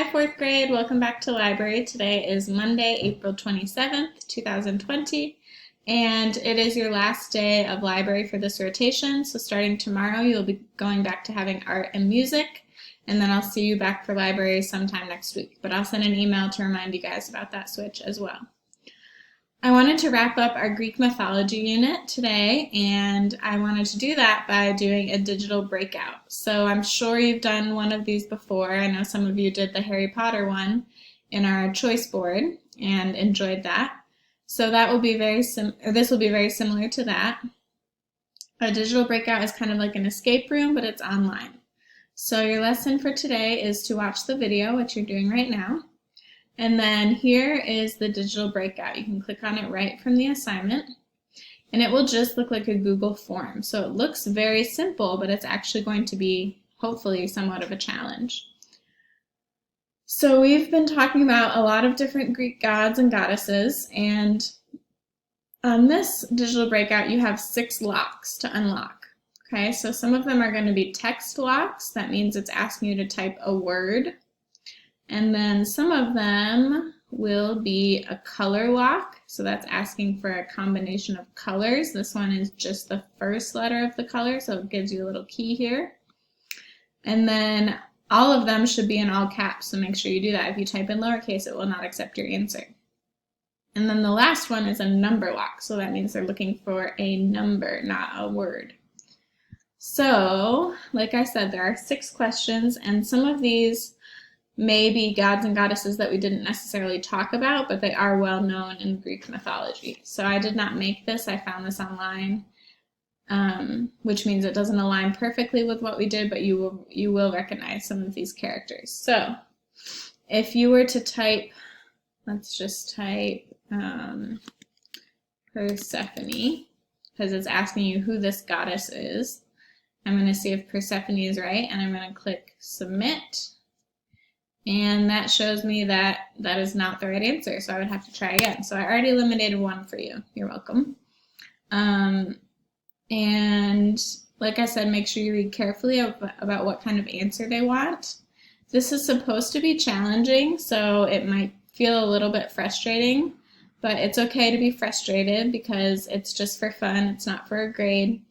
Hi, fourth grade. Welcome back to library. Today is Monday, April 27th, 2020, and it is your last day of library for this rotation. So starting tomorrow, you'll be going back to having art and music, and then I'll see you back for library sometime next week. But I'll send an email to remind you guys about that switch as well. I wanted to wrap up our Greek mythology unit today, and I wanted to do that by doing a digital breakout. So I'm sure you've done one of these before. I know some of you did the Harry Potter one in our choice board and enjoyed that. So that will be this will be very similar to that. A digital breakout is kind of like an escape room, but it's online. So your lesson for today is to watch the video, which you're doing right now. And then here is the digital breakout. You can click on it right from the assignment, and it will just look like a Google form. So it looks very simple, but it's actually going to be hopefully somewhat of a challenge. So we've been talking about a lot of different Greek gods and goddesses, and on this digital breakout you have 6 locks to unlock. Okay, so some of them are going to be text locks. That means it's asking you to type a word. And then some of them will be a color lock, so that's asking for a combination of colors. This one is just the first letter of the color, so it gives you a little key here. And then all of them should be in all caps, so make sure you do that. If you type in lowercase, it will not accept your answer. And then the last one is a number lock, so that means they're looking for a number, not a word. So, like I said, there are 6 questions, and some of these may be gods and goddesses that we didn't necessarily talk about, but they are well known in Greek mythology. So I did not make this, I found this online, which means it doesn't align perfectly with what we did, but you will recognize some of these characters. So if you were to type, let's just type Persephone, because it's asking you who this goddess is. I'm going to see if Persephone is right, and I'm going to click submit. And that shows me that that is not the right answer, so I would have to try again. So I already eliminated one for you. You're welcome. And like I said, make sure you read carefully about what kind of answer they want. This is supposed to be challenging, so it might feel a little bit frustrating, but it's okay to be frustrated because it's just for fun. It's not for a grade,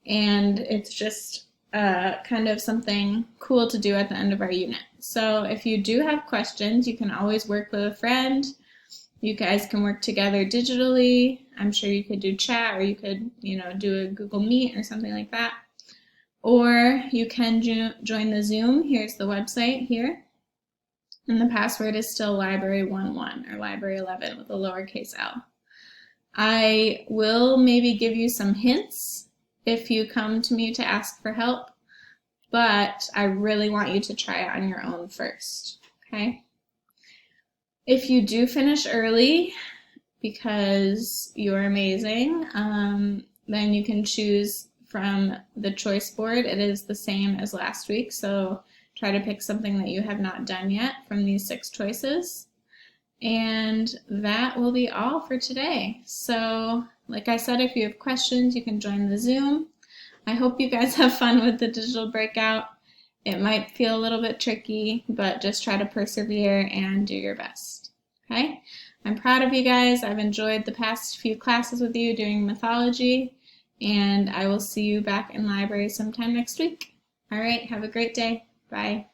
and it's just kind of something cool to do at the end of our unit. So if you do have questions, you can always work with a friend. You guys can work together digitally. I'm sure you could do chat, or you could, do a Google Meet or something like that. Or you can join the Zoom. Here's the website here. And the password is still library11 or library11 with a lowercase l. I will maybe give you some hints if you come to me to ask for help, but I really want you to try it on your own first, okay? If you do finish early because you're amazing, then you can choose from the choice board. It is the same as last week, so try to pick something that you have not done yet from these 6 choices. And that will be all for today. So, like I said, if you have questions, you can join the Zoom. I hope you guys have fun with the digital breakout. It might feel a little bit tricky, but just try to persevere and do your best. Okay? I'm proud of you guys. I've enjoyed the past few classes with you doing mythology, and I will see you back in library sometime next week. All right, have a great day. Bye.